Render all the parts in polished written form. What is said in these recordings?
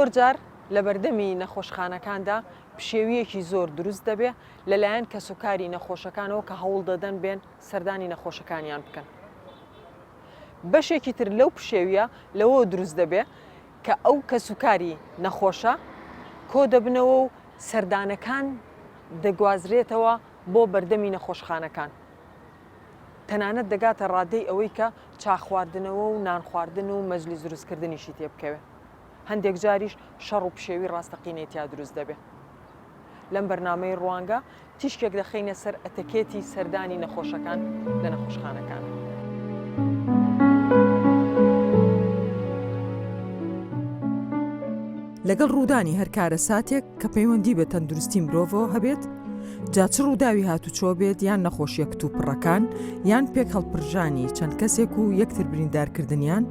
زۆر جار لە بەردەمی نەخۆشخانەکاندا پشێویەکی زۆر دروست دەبێ لەلایەن کەسوکاری نەخۆشەکانەوە کە هەوڵ دەدەن بێن سەردانی نەخۆشەکانیان بکەن. بەشێکی تر لەو پشێویە لەوە دروست دەبێ کە ئەو کەسوکاری نەخۆشە کۆ دەبنەوە و سەردانەکان دەگوازرێتەوە بۆ بەردەمی نەخۆشخانەکان. تەنانەت دەگاتە ڕادەی ئەوەی کە چاخواردنەوە و نان خواردن و مەجلی دروستکردنیشی تێ بکەوێ. هەندێک جاریش شەڕ و پشێوی ڕاستەقینێتیا دروست دەبێ. لەم بەرنامەی ڕوانگە تیشکێک دەخینە سەر ئەتەکێتی سەردانی نەخۆشەکان لە نەخۆشخانەکان. لەگەڵ ڕوودانی هەر کارە ساتێک کە پەیوەندی بە تەندروستی مرۆڤەوە هەبێت، جا چ ڕووداوی هاتوچۆ بێت یان نەخۆشیە کتوپڕەکان یان پێک هەڵپرژانی چەند کەسێک و یەکتر بریندارکردنیان،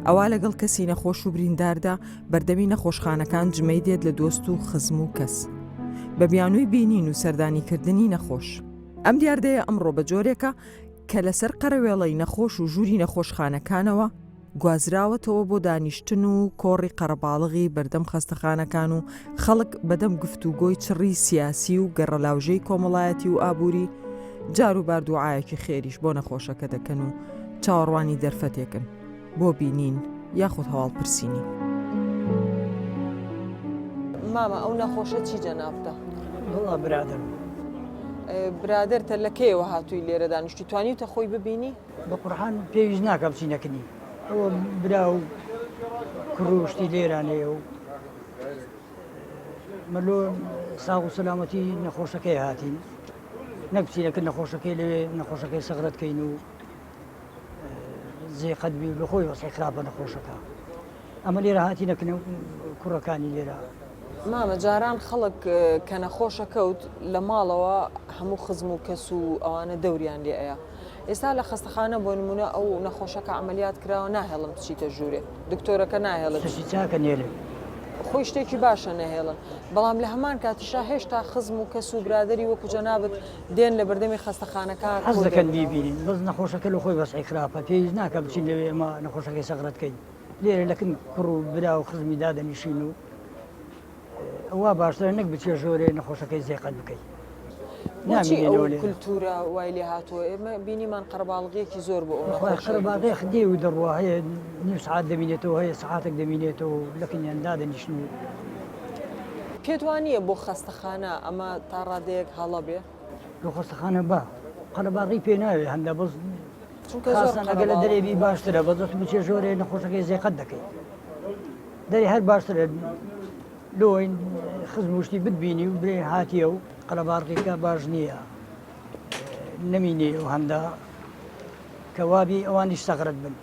ئەوا لەگەڵ کەسی نەخۆش و برینداردا بەردەمی نەخۆشخانەکان جمەی دێت لە دۆست و خزم و کەس بە بیانووی بینین و سەردانیکردنی نەخۆش. ئەم دیاردەیە ئەمڕۆ بە جۆرێکە کە لەسەر قەرەوێڵەی نەخۆش و ژووری نەخۆشخانەکانەوە گوازراوەتەوە بۆ دانیشتن و کۆڕی قەرەباڵغی بەردەم خەستەخانەکان و خەڵک بەدەم گفتوگۆی چڕی سیاسی و گەڕەلاوژەی کۆمەڵایەتی و ئابووری جار و باردوعایەکی خێریش بۆ نەخۆشەکە دەکەن و چاوەڕوانی دەرفەتێکن بۆ بینین یاخود هەواڵپرسینی. مامە ئەو نەخۆشە چی جەنابتە؟ وڵا برادر برادرتە لە کێوە هاتووی لێرە دانیشتی توانیتە خۆی ببینی؟ بە قورحان پێویست ناکە بچینەکەنی ئەوە برا و کوڕشتی لێرانەیە و مەلۆ ساغ و سەلامەتی نەخۆشەکەی هاتین نەک بچینەکە نەخۆشەکەی لەوێ نەخۆشەکەی سەغرەتکەین و زێقەتبی لە خۆی وەسەی خراپە نەخۆشەکە ئەمە لێرە هاتینەکەن کوڕەکانی لێرە. مامە جاران خەڵک کە نەخۆشە کەوت لە ماڵەوە هەموو خزم و کەس و ئەوانە دەوریان لێ ئەیە. ئێستا لە خەستەخانە بۆ نمونە ئەو نەخۆشەکە عملیات کراوە ناهێڵن بچیتە ژوورێ دکتۆرەکە ناهێڵن چاکە نێرێ خۆی شتێکی باشە نەهێڵن، بەڵام لە هەمان کاتیشا هێشتا خزم و کەس و برادری وەکو جەنابەت دێن لە بەردەمی خەستەخانەکان حەز دەکەن بیبینین بەس نەخۆشەکە لە خۆی وەسعی خراپە پێویست ناکە بچین لەوێ ئەمە نەخۆشەکەی سەغرەتکەین لێرە لەکن کوڕ و برا و خزمی دادەنیشین و ئەوە باشترە نەک بچێ ژۆرێ نەخۆشەکەی زێقەت بکەیت. بۆچی ئەو کولتورە وای لێ هاتووە؟ ئێمە بینیمان قەرەباڵغیەکی زۆر بۆ ئەو قەرەباڵغی خدێ و دەڕوە هەیە نیم سعات دەبینێتەوە هەیە سعاتێک دەبینێتەوە لەکنیان دادەنیشن و پێت وانییە بۆ خەستەخانە ئەمە تا ڕادەیەک هەڵە بێ لە خۆستەخانە بە قەرەباڵغی پێ ناوێ هەندە بەس ئەگە لە دەرێبی باشترە بەدەست بچێ ژۆرێ نەخۆشەکەی زێقەت دەکەیت دەری هەر باشترە لۆی خزم وشتی بتبینی و برێ هاتیە و قەرەباڵغیەکە باش نییە نەمینێ و هەندە کەوابی ئەوانیش سەغرەت بن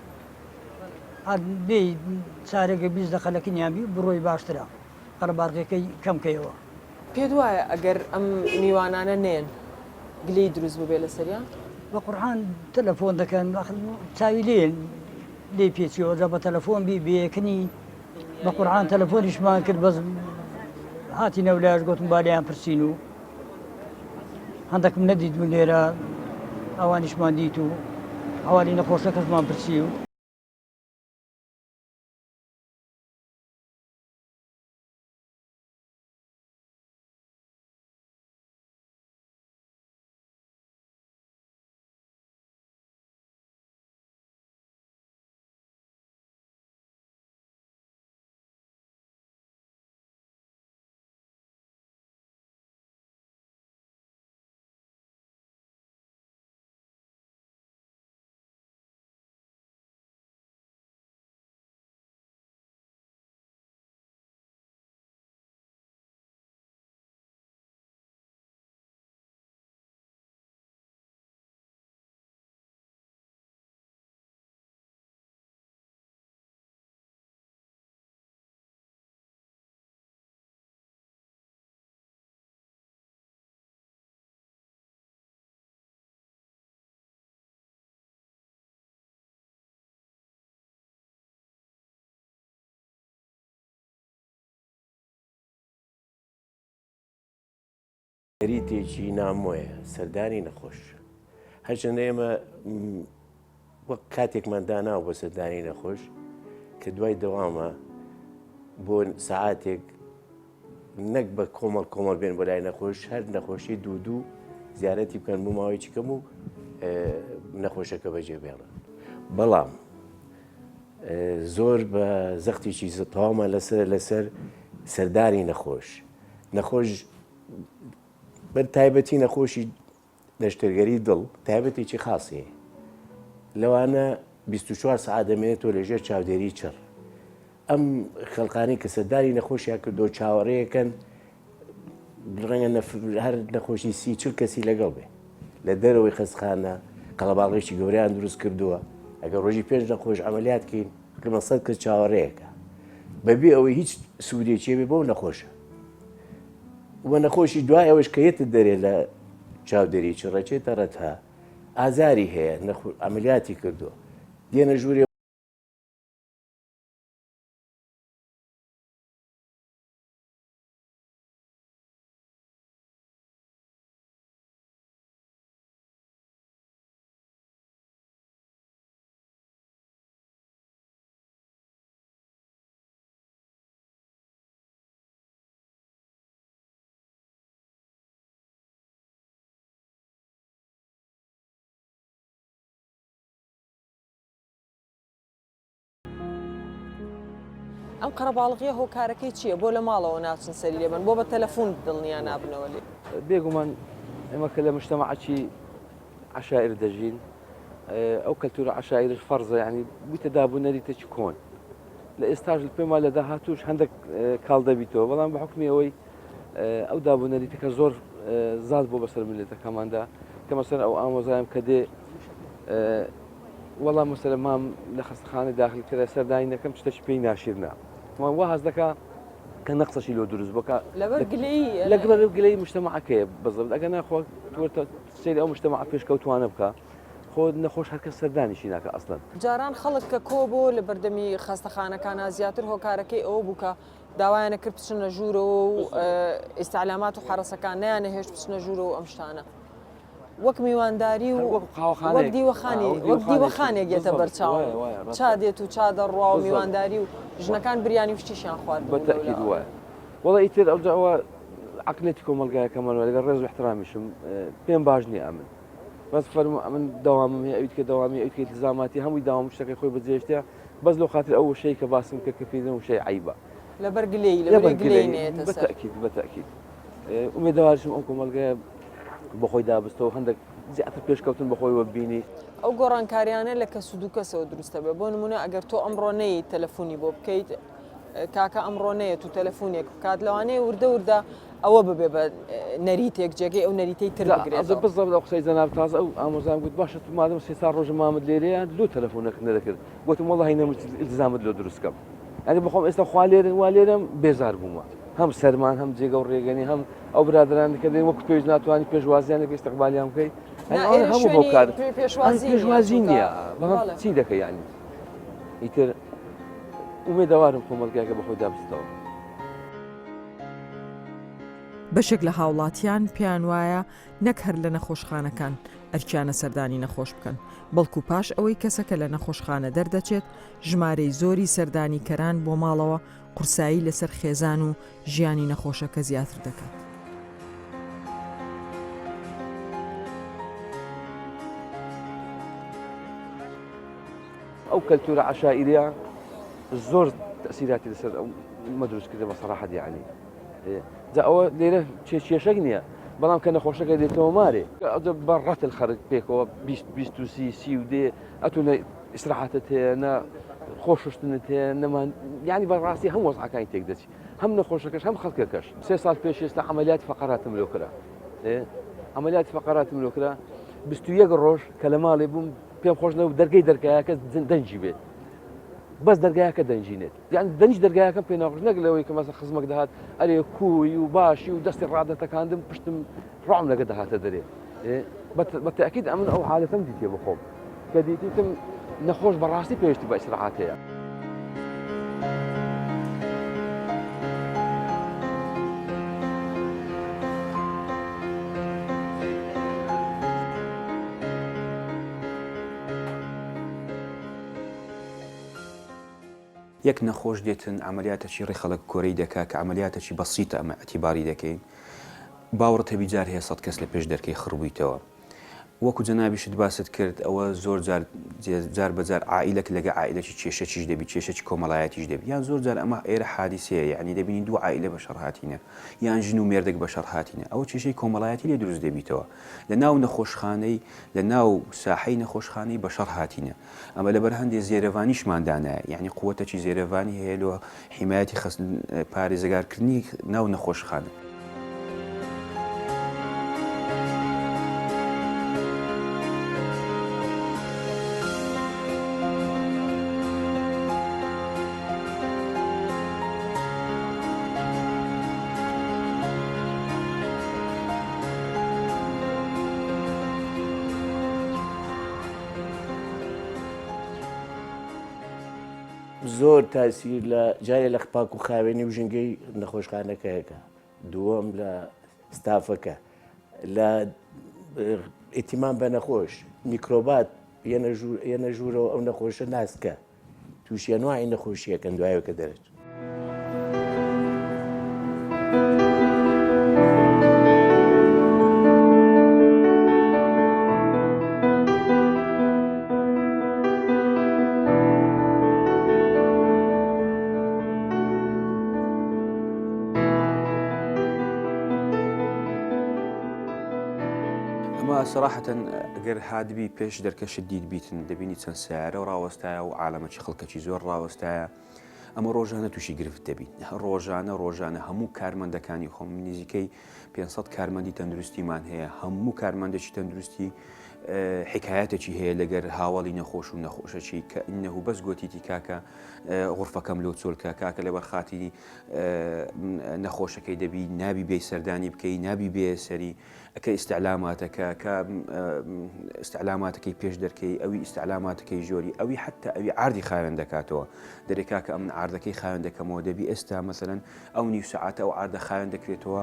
بێ چارێکە 20 دەقەلەکەنیان بی بڕۆی باشترە قەرەباڵغیەکەی کەمکەیەوە. پێت وایە ئەگەر ئەم میوانانە نێن گلەی دروست ببێ لە سەریان؟ بە قورحان تەلەفۆن دەکەن چاوی لێ پێچیەوە جا بە تەلەفۆن بی بێکنی بە قورحان تەلەفۆنیشمان کرد بەس هاتی نەولایش گوتم بالیان پرسین و هەندێکم نەدیتبوو لێرە ئەوانیشمان دیت و ئەوانی نەخۆشە کەسمان پرسی و خەریتێکی نامۆیە سەردانی نەخۆش هەرچەندە ئێمە وەک کاتێکمان داناو بە سەردانی نەخۆش کە دوای دەوامە بۆ سعاتێک نەک بە کۆمەڵ بێن بۆ لای نەخۆش هەر نەخۆشی دوو زیارەتی بکەن بۆ ماوەیەکی کەم و نەخۆشەکە بەجێ بێڵن. بەڵام زۆر بە زەختێکی تەواومە لەسەر سەردانی نەخۆش بە تایبەتی نەخۆشی دەشتەرگەری دڵ تایبەتێکی خاصی لەوانە 24 سعات دەمێنێتەوە لەژێر چاودێری چڕ. ئەم خەڵقانی کە سەردانی نەخۆشیان کردو چاوەڕێیەکەن ڕەنگە هەر نەخۆشی 30-40 کەسی لەگەڵ بێ لە دەرەوەی خەستخانە قەڵەباڵغێکی گەوریان دروست کردووە. ئەگەر ڕۆژی پێنج نەخۆش ئەمەلیاتکەین کەمە 100 کەس چاوەڕێیەکە بەبێ ئەوەی هیچ سوودێکی بێ بۆ نەخۆشە. وە نەخۆشی دوای ئەوەش کە یەتت دەرێ لە چاودێری چڕەچێتە ڕەتها ئازاری هەیە ئەمەلیاتی کردووە دێنە ژوورێ ئەم قەرەباڵغیە هۆکارەکەی چییە بۆ لە ماڵەوە ناچن سەری لێبن بۆ بە تەلەفۆن دڵنیان نابنەوە لێ بێگومان ئێمە کە لە مجتەمەعەکی عەشائیر دەژین ئەو کەلتورە عەشائیرش فەرزە یعنی بوویتە دابوونەریتێکی کۆن لە ئێستاژ پێما لە داهاتووش هەندێک کاڵ دەبیتەوە بەڵام بە حکمی ئەوەی ئەو دابوونەریتەکە زۆر زاد بۆ بەسەر ملێتەکەماندا کە مەسەن ئەو ئامۆزایم کە دێ وەڵام مەسەلە مام لە خەستەخانە داخل کرا سەردانی نەکەم شتێکی پێی ناشیرنا وا هەز دەکا کە نەقسەشی لۆ دروست بکە لەگەڵ گلەی مجتەمەعەکەیە بەزڵ ئەگەر ناخۆ سەیری ئەو مجتەمەع پێشکەوتوانە بکە خۆ نەخۆش هەرکەس سەردانیشی ناکە ئەسڵەن. جاران خەڵک کە کۆ بۆ لە بەردەمی خەستەخانەکانە زیاتر هۆکارەکەی ئەوە بووکە داوایانە کرد بچنە ژوورەوە و ئیسعلامات و حرەسەکان نیانە هێشت بچنە ژوورەوە ئەم شتانە وەک میوانداری و وەک دیوەخانێک گێتە بەرچاو چا دێت و چا دەڕوا و میوانداری و ژنەکان بریانی وشتیشیان خوارد بەتەکید وایە وەڵی ئیتر ئەوجاوە عقلێتی کۆمەلگایەکەمەوە لەگەڵ ڕێز و احترامیشم پێم باش نییە ئەمن بەس فەرمو ئەمن دەوامم هەیە ئەویت کە دەوامی ئەویت کە التزاماتی هەمووی داوام شتەکەی خۆی بەجێشتە بەس لەو خاطر ئەو شەی کە باسم کە کەفیدن و شەی عیبە لەبەر گلەی بەتەکید ئومێدەوارشم ئەو کۆمەلگایە بە خۆی دابستەوە هەندێک زیاتر پێشکەوتن بەخۆی وەبینی ئەو گۆڕانکاریانە لە کەس و دوو کەسەوە دروستە بێ بۆ نمونە ئەگەر تۆ ئەمڕۆ نەیە تەلەفۆنی بۆ بکەیت کاکە ئەمڕۆ نەیە و تەلەفۆنێک بکات لەوانەیە وردە ئەوە ببێ بە نەریتێک جێگەی ئەو نەریتەی تر بگرێت بزڵ لە قسەی جەناب تازە ئەو ئامۆزان گوت باشە تو مادەم سێ ساڵ ڕۆژە مامت لێرەیە لۆ تەلەفۆنەکە نەدەکرد گوتم وەڵڵاهی نەموت ئیلزامت لۆ دروستکەم ئەگە بخۆم ئێستا خوا لێرم بێزار بوومە هەم سەرمان هەم جێگە و ڕێگەنی هەم ئەو برادرانی کە دەی وەکو پێش ناتوانانی پێشوازیانێک ئستقبالیان بکەیت هەموو هۆکار پێشوازی نییە بەڵام چی دەکەی یانی ئیتر ئومێدەوارم کۆمەلگایەکە بەخۆی دابستەوە. بەشێک لە هاوڵاتیان پێیان وایە نەک هەر لە نەخۆشخانەکان ئەرکیانە سەردانی نەخۆش بکەن بەڵکو پاش ئەوەی کەسەکە لە نەخۆشخانە دەردەچێت ژمارەی زۆری سەردانیکەران بۆ ماڵەوە قورسایی لەسەر خێزان و ژیانی نەخۆشەکە زیاتر دەکات. ئەو کەلتورە عەشائیرە زۆر تەسیراتی لەسەر ئەو مەدروستکردە بەسەراحەت یعنی جا ئەوە لێرە کێشەک نییە بەڵام کە نەخۆشەکە دێتەوە مارێ بەڕەت الخەرج پێکەوە 20 دێ ئەتونە ئیسراحەتت هەیە نە خۆششتنت هەیە نەمان یعنی بەڕاستی هەم وەزعەکانی تێک دەچی هەم نەخۆشەکەش هەم خەڵکەکەش 3 ساڵ پێش ئێستا عەمەلیاتی فەقەراتم لۆ کرا عەمەلیاتی فەقەراتم لۆ کرا 21 ڕۆژ کە لە ماڵێ بووم پێم خۆش نەبوو دەرگەی دەرگایەکە دەنجی بێت بەس دەرگایەکە دەنجینێت یعنی دەنج دەرگایەکەم پێ ناخۆش نەک لەوەی کە مەسە خزمەک دەهات ئەرێ کوی و باشی و دەستی ڕادەتەکاندم پشتم ڕام لەگە دەهاتە دەرێ بەتەکید ئەمن ئەو حالەتەم دیتێ بخۆم کە دیتم نەخۆش بەڕاستی پێویستی بە ئیسراحەت هەیە. یەک نەخۆش دێتن ئەمەلیاتێکی ڕێخەڵک کۆرەی دەکا کە ئەمەلیاتێکی بەسیتە ئەمە ئەتیباری دەکەین باوەڕ تەبیجار هەیە 100 کەس لە پێش دەرکەی خڕبوویتەوە وەکو جەنابیشت باست کرد ئەوە زۆر جار بەجار عائیلەك لەگە عائیلەکی کێشەکیش دەبی کێشەی کۆمەڵایەتیش دەبی یان زۆر جار ئەمە ئێرە حادیسەیە یعنی دەبینی دوو عائیلە بەشەڕ هاتینە یان ژن و مێردێک بەشەڕ هاتینە ئەوە کێشەی کۆمەڵایەتی لێ دروست دەبیتەوە لە ناو نەخۆشخانەی لە ناو ساحەی نەخۆشخانەی بەشەڕ هاتینە ئەمە لەبەر هەندێک زێرەوانیشماندانایە یعنی قووەتێکی زێرەوانی هەیە لە حیمایەتی پارێزگارکردنی ناو نەخۆشخانە زۆر تاسیر لە جارێ لە خپاک و خاوێنی و ژنگەی نەخۆشخانەکەیەکە دووەم لە ستافەکە لە ئیتیمان بە نەخۆش میکرۆبات یەنە ژوورەوە ئەو نەخۆشە ناسکە تووشیە نوعی نەخۆشیەکەن دوایەوە کە دەرێت سەراحەتەن ئەگەر هادبی پێش دەرکەشت دیت بیتن دەبینی چەند سیارە و ڕاوەستایە و عالەمەکی خەڵکەکی زۆر ڕاوەستایە ئەمە ڕۆژانە تووشی گرفت دەبین ڕۆژانە هەموو کارمەندەکانی خۆم نزیکەی 500 کارمەندی تەندروستیمان هەیە هەموو کارمەندێکی تەندروستی حکایەتێکی هەیە لەگەر هاوڵی نەخۆش و نەخۆشەکی کە ئینەهو بەس گوتیتی کاکە غورفەکەم لەو چۆلکە کاکە لە بەرخاتی نەخۆشەکەی دەبی نابی بێ سەردانی بکەی نابی بێ سەری ئەکە ئیستعلاماتەکە کە ئیستعلاماتەکەی پێش دەرکەی ئەوی ئیستعلاماتەکەی ژۆری ئەوی حتا ئەوی عاردی خاوێن دەکاتەوە دەرێکا کە ئەم عاردەکەی خاوێن دەکەمەوە دەبی ئێستا مەسەرەن ئەو نیو سەعاتە ئەو عاردە خاوێن دەکرێتەوە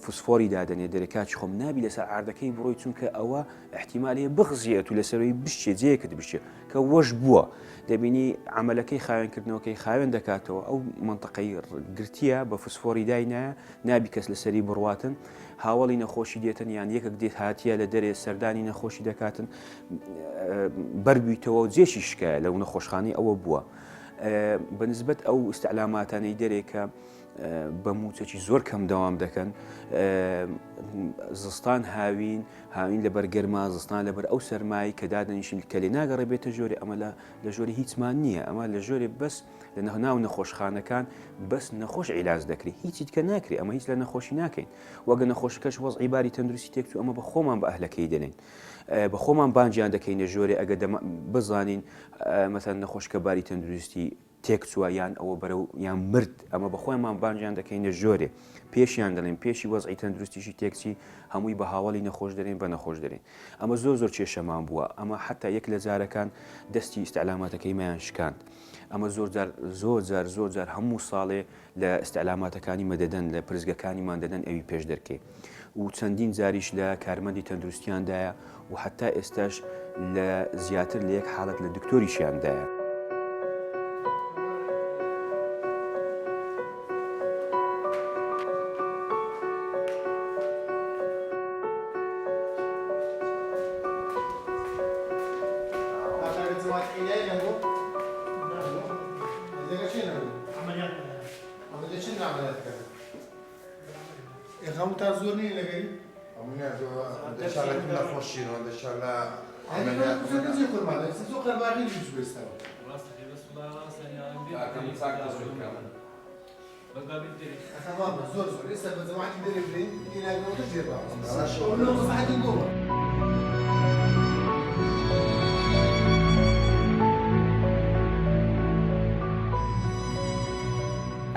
فوسفۆری دادەنێ دەرێکاتی خۆم نابی لەسەر عاردەکەی بڕۆی چونکە ئەوە احتیمالەیە بغزیێت و لەسەروی بشتێ جەیەکت بشێ کە وەش بووە دەبینی عملەکەی خاوێنکردنەوەکەی خاوێن دەکاتەوە ئەو منطقەی گرتیە بە فوسفۆری داینایە نابی کەس لەسەری بڕواتن هاوڵی نەخۆشی دێتن یان یەکێک دێت هاتیە لە دەرێ سەردانی نەخۆشی دەکاتن بەربییتەوە و جێشی شکایە لەو نەخۆشخانەی ئەوە بووە بەنسبەت ئەو ئیستعلاماتانەی دەرێکە بە موچێکی زۆر کەم دەوام دەکەن زستان هاوین لەبەر گەرما زستان لەبەر ئەو سەرمایی کە دادەنیشین کە لێ ناگەڕێ بێتە ژۆری ئەمە لە ژۆری هیچمان نییە ئەمە لە ژۆرێ بەس لە ناو نەخۆشخانەکان بەس نەخۆش عیلاج دەکری هیچیت کە ناکری ئەمە هیچ لە نەخۆشی ناکەین وەگە نەخۆشەکەش وەز عیباری تەندروستی تێکچوو ئەمە بە خۆمان بە ئەهلەکەی دەنین بە خۆمان بانجیان دەکەین لە ژۆرێ ئەگە بزانین مەثەن نەخۆشکە باری تەندروستی تێکچووە یان ئەوە بەرەو یان مرد ئەمە بە خۆیمان بانجیان دەکەینە ژۆرێ پێشیان دەڵێن پێشی وەزعی تەندروستیشی تێکچی هەمووی بە هاوڵی نەخۆش دەرێن بە نەخۆش دەرێن ئەمە زۆر کێشەمان بووە ئەمە حتا یەک لە جارەکان دەستی ئیستعلاماتەکەی مایان شکاند ئەمە زۆر جار هەموو ساڵێ لە ئیستعلاماتەکانی مەدەدەن لە پرزگەکانیمان دەدەن ئەوی پێش دەرکەی و چەندین جاریش لە کارمەندی تەندروستیاندایە و حتا ئێستاش لە زیاتر لە یەک حاڵەت لە دکتۆریشیاندایە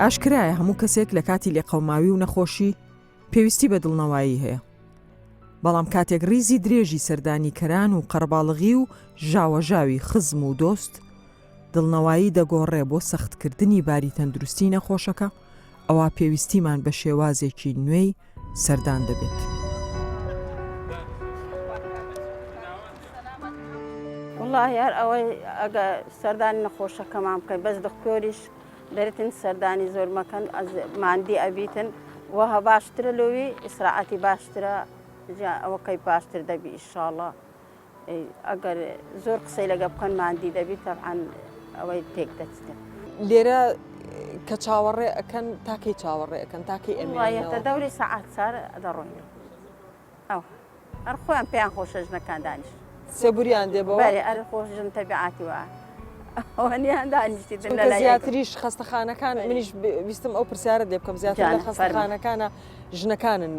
ئاشکرایە هەموو کەسێک لە کاتی لێقەوماوی و نەخۆشی پێویستی بە دڵنەوایی هەیە بەڵام کاتێک ریزی درێژی سەردانیکەران و قەرباڵغی و ژاوەژاوی خزم و دۆست دڵنەوایی دەگۆڕێ بۆ سەختکردنی باری تەندروستی نەخۆشەکە ئەوە پێویستیمان بە شێوازێکی نوێی سەردان دەبێت. والله هەر ئەوەی ئەگە سەردانی نەخۆشەکەمان بکەین بەس دکتۆریش دەرتن سەردانی زۆر مەکەن ماندی ئەبیتن وها باشترە لەوی ئیسراعەتی باشترە ئەوەکەی باشتر دەبی ئینشاءڵڵا ئەگەر زۆر قسەی لەگە بکەن ماندی دەبی تەبعەن ئەوەی تێک دەچێت لێرە کە چاوەڕێ ئەەکەن تاکەی چاوەڕێ ئەەکەن تاکەی ئەمێتە دەوری سەعات چار دەڕۆین ئەو هەر خۆیان پێیان خۆشە ژنەکان دانیش سێبوریان دێ بەوە بەێ ئەر خۆشژن تەبیعاتی وە ئەوەنیان دانیشتی زیاتریش خەستەخانەکان منیش ویستم ئەو پرسیارە لێ بکەم زیاتر لە خەستەخانەکانە ژنەکانن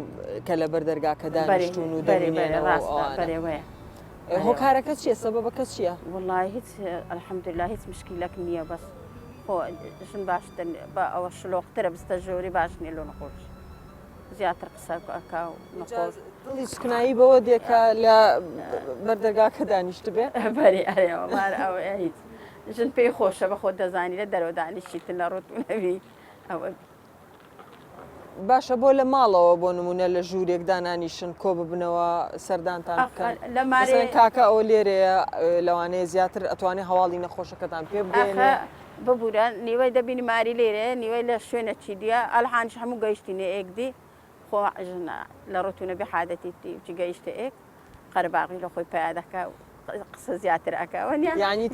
کە لە بەردەرگاکە دانیشتون و دەرێوەیە هۆکارەکە چییە سەبەبەکە چییە؟ وڵای هیچ ئەلحەمدوللا هیچ مشکلەک نییە بەس خۆ ژن باشتر بە ئەوە شلۆقترە بستە ژۆری باش نیە لۆ نەخۆش زیاتر قسەکە و نەخۆش دڵی سکنایی بەوە دێکە لە بەردەرگاکە دانیشت بێ بەری ئەوەوار ئەوە هیچ ژن پێی خۆشە بە خۆ دەزانی لە دەرەوە دانیشتن لە ڕۆتونەوی ئەوە باشە بۆ لە ماڵەوە بۆ نمونە لە ژوورێک دانانیشن کۆ ببنەوە سەردانتان بکەن کاکە ئەوە لێرەیە لەوانەیە زیاتر ئەتوانێت هەواڵی نەخۆشەکەتان پێ بگەێنێ ببوورە نیوەی دەبینی ماری لێرە نیوەی لە شوێنە چی دیە ئەلحانش هەموو گەیشتینێ ئێکدی خۆ لە ڕۆتونە بێ حادەتی چی گەیشتە ئێک قەرباغی لە خۆی پیادەکە قسە زیاتر ئەکەوە ینی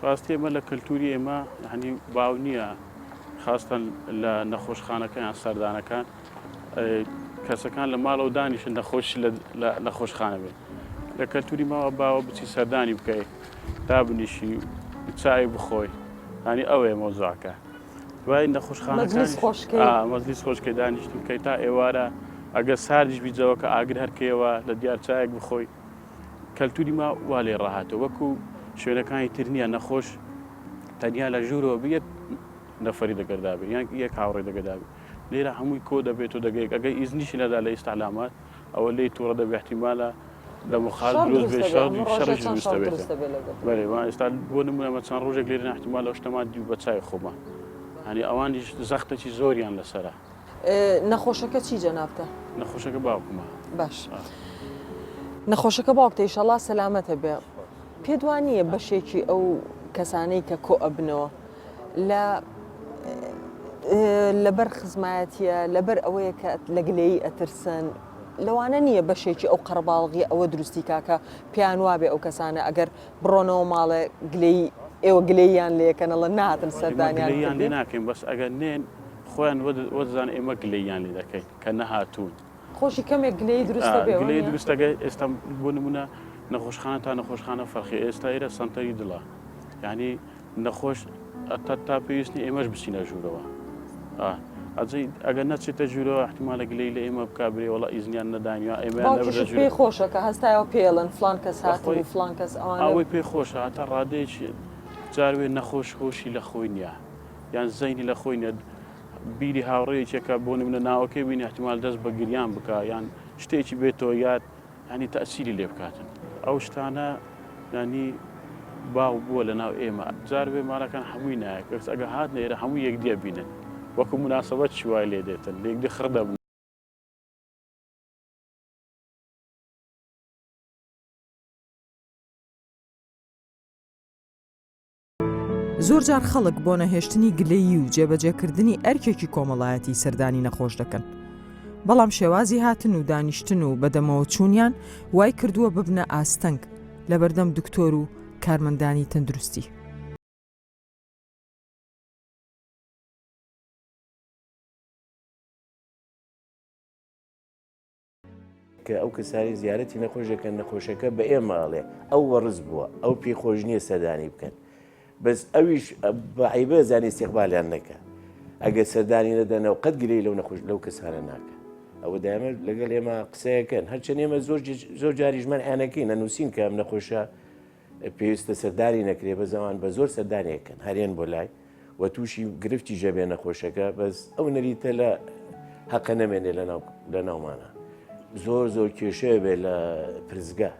ڕاستی ئێمە لە کەلتوری ئێمە هەنی باو نییە خاستن لە نەخۆشخانەکان سەردانەکان کەسەکان لە ماڵەوە دانیشن نەخۆشخانە بێت لە کەلتوری ماوە باوە بچی سەردانی بکەیت تا بنیشی چای بخۆی هەنی ئەوەیە مۆزوعەکە دوای نەخۆشخانەکان مەجلیس خۆشکەی دانیشت بکەیت تا ئێوارە ئەگەر ساردیش بیجەوە کە ئاگر هەرکەوە لە دیار چایەک بخۆی کەلتوری ما وا لێ ڕاهاتەوە وەکو شوێنەکانی تر نییە نەخۆش تەنیا لە ژوورەوە بێت نەفەری دەگەردابێ یان یەک هاوڕێ دەگەدابێ لێرە هەمووی کۆ دەبێت و دەگەیت ئەگەر ئیزنیشی نەدا لە ئیستعلامات ئەوە لی تووڕە دەبێ احتیمالە لە مخال دروست بێ شەڕیش دروستە بێت بەێ ئێستا بۆ نمونە چەند ڕۆژێک لێرە احتیمال لە شتەمان دی بە چای خۆمان هەنی ئەوانیش زەختێکی زۆریان لەسەرە نەخۆشەکە چی جەنابتە؟ نەخۆشەکە باوکمە باش نەخۆشەکە باوکتە ئیشەڵا سەلامەتە بێ پێدوانیە بەشێکی ئەو کەسانەی کە کۆ ئەبنەوە لەبەر خزمایەتیە لەبەر ئەوەیە کە لە گلەیی ئەترسن لەوانە نییە بەشێکی ئەو قەرباڵغی ئەوە دروستی کاکە پێیان وابێ ئەو کەسانە ئەگەر بڕۆنەوە ماڵە گلەی ئێوە گلەییان لێکەنەوە ناتن سەردانیان لێ ناکەین بەس ئەگەر نێن خۆیان وەزان ئێمە گلەییان لێ دەکەین کە نەهاتوون خۆشی کەمێک گلەی دروستە بێ گلەی دروستەکە ئێستا بۆ نمونە نەخۆشخانە تا نەخۆشخانە فەرقی ئێستا ئێرە سنتەری دڵە یعنی نەخۆش تا پێویستنی ئێمەش بچینە ژوورەوە ئەگەر نەچێتە ژوورەوە احتیمالە گلەی لە ئێمە بکبرێ وڵە ئیزنیان نەدانیوە ئێمە پێی خۆشە کە هەستایەوە پێڵن فلان کەس هاتووی فلان کەس ئەوەی پێی خۆشە هاتە ڕادەیەکی جاروێ نەخۆش خۆشی لە خۆی نییە یان زەینی لە خۆی نیە بیری هاوڕێیەکێکە بۆ نمونە ناوەکەی بینی احتیمال دەست بە گریان بکە یان شتێکی بێتەوە یاد ینی تەسیری لێ بکاتن ئەو شتانە ینی باو بووە لە ناو ئێمە جاروێ ماڵەکان هەمووی نایە کەس ئەگە هات نێرە هەموو یەکدیە بینن وەکو مناسبەت چوای لێ دێتن لێکدی خڕدەبن زۆر جار خەڵک بۆ نەهێشتنی گلەیی و جێبەجێکردنی ئەرکێکی کۆمەڵایەتی سەردانی نەخۆش دەکەن بەڵام شێوازی هاتن و دانیشتن و بەدەمەوە چوونیان وای کردووە ببنە ئاستەنگ لە بەردەم دکتۆر و کارمەندانی تەندروستی کە ئەو کەسانی زیارەتی نەخۆشەکە نەخۆشەکە بە ئێماڵێ ئەو وەڕز بووە ئەو پێخۆش نییە سەردانی بکەن بەس ئەویش بەعیبە زانی استیقبالیان نەکە ئەگەر سەردانی نەدەنەوە قەت گرەی لەو نەخۆش لەو کەسانە ناکە ئەوە دامە لەگەڵ ئێمە قسەیەکەن هەرچەند ئێمە زۆر جاریژمان ئەنەکەی نەنووسین کە ئەم نەخۆشە پێویستە سەرداری نەکرێ بە زەمان بە زۆر سەردانیەکەن هەرێن بۆ لای و تووشی گرفتی ژەبێ نەخۆشەکە بەس ئەو نەریتە لە حەقە نەمێنێ لە ناومانە زۆر کێشەیە بێ لە پرزگا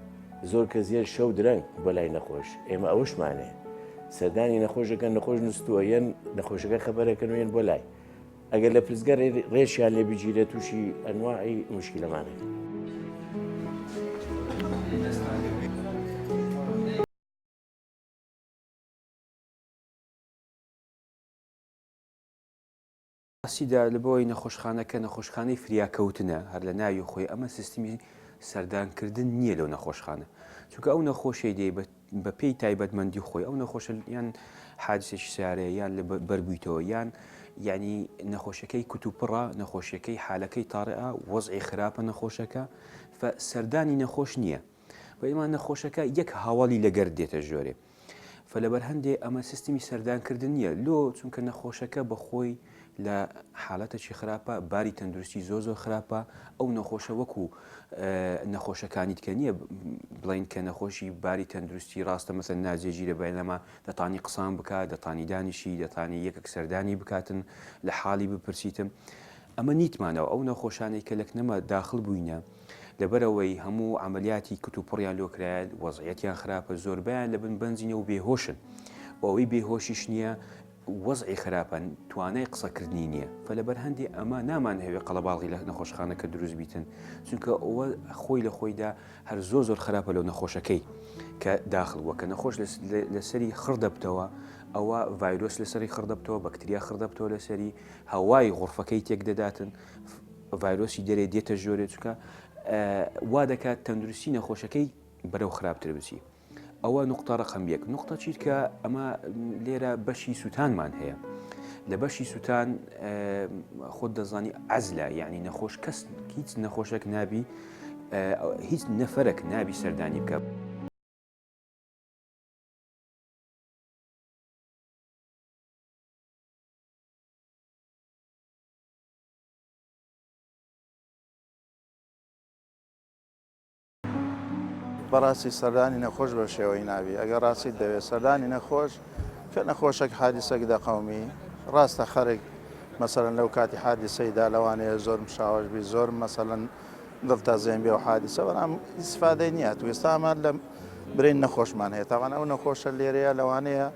زۆر کە زیێر شەو درەنگ بۆ لای نەخۆش ئێمە ئەوشمانێ سەردانی نەخۆشەکە نەخۆش نووسووە یەن نەخۆشەکە خەبەرەکەن وێن بۆ لای ئەگەر لە پرزگە ڕێژیان لێ بگیرێت تووشی ئەنواعی موشکیلەمانێت. سیدا لە بۆی نەخۆشخانەکە نەخۆشخانەی فریاکەوتنە هەر لە ناوی خۆی ئەمە سیستمی سەردانکردن نییە لەو نەخۆشخانە چونکە ئەو نەخۆشی دێ بە پێی تایبەتمەندی خۆی ئەو نەخۆشە یان حادسێکی سارەیە یان لە بەربوویتەوە یان ینی نەخۆشەکەی کتوپڕە نەخۆشیەکەی حالەکەی تاڕێە وەزعی خراپە نەخۆشەکە سەردانی نەخۆش نییە بە ئێمان نەخۆشەکە یەک هاوڵی لەگەر دێتە ژۆرێ فلەبەر هەندێ ئەمە سیستمی سەردانکردن نییە لۆ چونکە نەخۆشەکە بەخۆی لە حالەتەکی خراپە باری تەندروستی زۆر خراپە ئەو نەخۆشە وەکو نەخۆشەکانیت کە نییە بڵین کە نەخۆشی باری تەندروستی ڕاستە مەسەر ناجێگیرە بەینەما دەتانی قسان بکات دەتانی دانیشی دەتانی یەکێک سەردانی بکاتن لە حاڵی بپرسیتم ئەمە نیتمانەوە ئەو نەخۆشانەی کە لەکنەمە داخل بووینە لەبەرەوەی هەموو عملیاتی کتوپڕیان لۆکرایە وەزعەتیان خراپە زۆربیان لە بن بنزینە و بێهۆشن ئەوەی بێهۆشیش نییە وەزعی خراپەن توانای قسەکردنی نییە فلەبەر هەندێ ئەمە نامان هەوێ قەڵەباڵی لە نەخۆشخانەکە دروست بیتن چونکە ئەوە خۆی لە خۆیدا هەر زۆر خراپە لەو نەخۆشەکەی کە داخلوە کە نەخۆش لەسەری خڕدەبتەوە ئەوە ڤایرۆس لەسەری خڕدەبتەوە بەکتریا خڕدەبتەوە لەسەری هەوای غڕفەکەی تێک دەداتن ڤایرۆسی دەرێ دێتە ژۆرێ چکە وا دەکات تەندروستی نەخۆشەکەی بەرەو خراپتر بچی ئەوە نقطە ڕقم یەک نقطە چیت کە ئەمە لێرە بەشی سووتانمان هەیە لە بەشی سووتان خۆت دەزانی عەزلە یعنی نەخۆش کەس هیچ نەخۆشێک نابی هیچ نەفەرێک نابی سەردانی بکە. بەڕاستی سەردانی نەخۆش بە شێوەی ناوی ئەگەر ڕاستی دەوێت سەردانی نەخۆش کە نەخۆشێک حادیسەك دەقەومی ڕاستە خەرێک مەسەرەن لەو کاتی حادیسەیدا لەوانەیە زۆر مشاوەش بی زۆر مەسەرەن دڵتا زێن بێ و حادیسە بەڵام ئیسفادەی نییە تو ئێستامان لە برین نەخۆشمان هەیە تاوان ئەو نەخۆشە لێرەیە لەوانەیە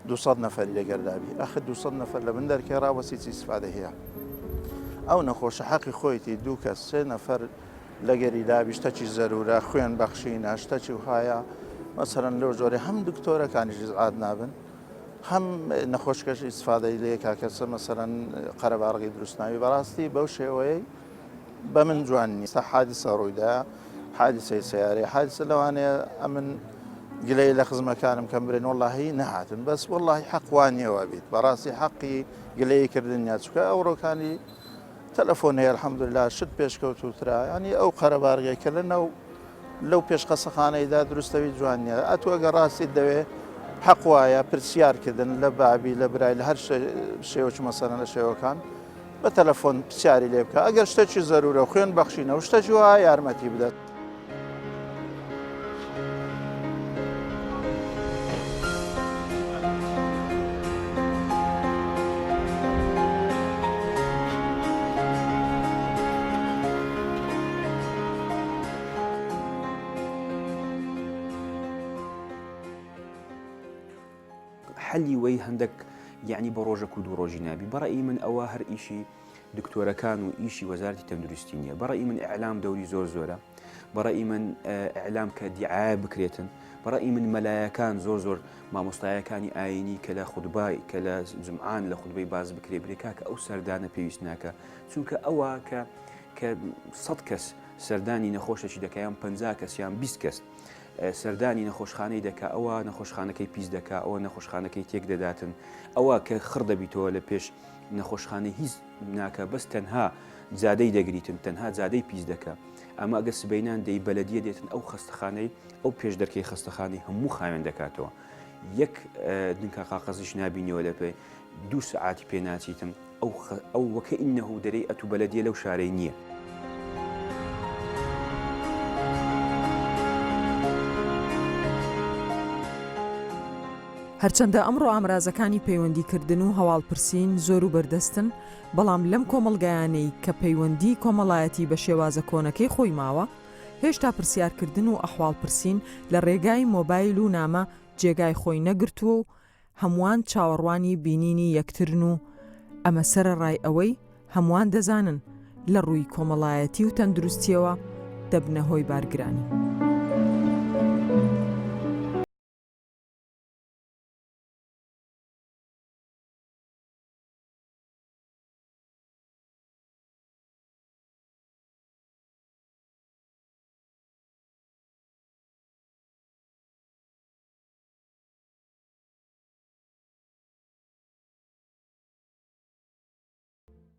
200 نەفەری لەگەردابی ئەخ 200 نەفەر لە بن دەرکێ ڕاوەسیی ئیسفادە هەیە ئەو نەخۆشە حەقی خۆیتی دوو کەس سێ نەفەر لەگەری دابی شتەکی زەرورە خوێن بەخشینە شتەکی وهایە مەسەرەن لەو جۆرە هەم دکتۆرەکانیش عاد نابن هەم نەخۆشکەش ئیسفادەی لێ کاکەسە مەسەرەن قەرەباڕغی دروستناوی بەڕاستی بەو شێوەیە بە من جوان نیستە حادیسە ڕوویدا حادیسەی سیارێ حادیسە لەوانەیە ئەمن گلەی لە خزمەکانم کەم برێن وەڵاهی نەهاتن بەس وەڵاهی حەقوانیەوە بیت بەڕاستی حەقی گلەیکردنیا چکە ئەوڕۆکانی تەلەفۆن هەیە الحەمدوللا شت پێشکەوتوترا ینی ئەو قەرەباڕگەی کە لەو پێشقەسەخانەیدا دروستەوی جوان نیە ئەتوەگە ڕاستی دەوێ حەق وایە پرسیارکردن لە بابی لە برای لە هەر شێوەی مەسەرەن لە شێوەکان بە تەلەفۆن پرسیاری لێ بکە ئەگەر شتێکی زەرورە خوێن بەخشینە و شتێکی وایە یارمەتی بدەت. حەلی وەی هەندێک یعنی بە ڕۆژە و دوو ڕۆژی نابی بەڕێی من ئەوە هەر ئیشی دکتۆرەکان و ئیشی وەزارەتی تەندروستی نییە بەڕێی من ئیعلام دەوری زۆرە بەڕێی من ئیعلام کە دیعایە بکرێتن بەڕێی من مەلایەکان زۆر مامۆستایەکانی ئاینی کە لە خوتبای کە لە جمعان لە خوتبەی باز بکرێ برێکا کە ئەو سەردانە پێویست ناکە چونکە ئەوە کە 100 کەس سەردانی نەخۆشەشی دەکەیان 50 کەس یان 20 کەس سەردانی نەخۆشخانەی دەکا ئەوە نەخۆشخانەکەی پیس دەکا ئەوە نەخۆشخانەکەی تێک دەداتن ئەوە کە خڕ دەبیتەوە لە پێش نەخۆشخانەی هیچ ناکە بەس تەنها جادەی دەگریتن تەنها جادەی پیس دەکا ئەمە ئەگە سبەینان دەی بەلەدیە دێتن ئەو خستەخانەی ئەو پێش دەرکەی خستەخانەی هەموو خاوێن دەکاتەوە یەک دنکە قاقەزیش نبینەوە لە پێ 2 سعاتی پێ ناچیتم ئەو وەکە ئینەهو دەرەی ئەتو بەلەدیە لەو شارەی نییە. هەرچەندە ئەمڕۆ ئامرازەکانی پەیوەندیکردن و هەواڵپرسین زۆر و بەردەستن، بەڵام لەم کۆمەڵگەیانەی کە پەیوەندی کۆمەڵایەتی بە شێوازە کۆنەکەی خۆی ماوە، هێشتا پرسیارکردن و ئەحواڵپرسین لە ڕێگای مۆبایل و نامە جێگای خۆی نەگرتووە و هەمووان چاوەڕوانی بینینی یەکترن و ئەمە سەرەڕای ئەوەی هەمووان دەزانن لە ڕووی کۆمەڵایەتی و تەندروستیەوە دەبنە هۆی بارگرانی.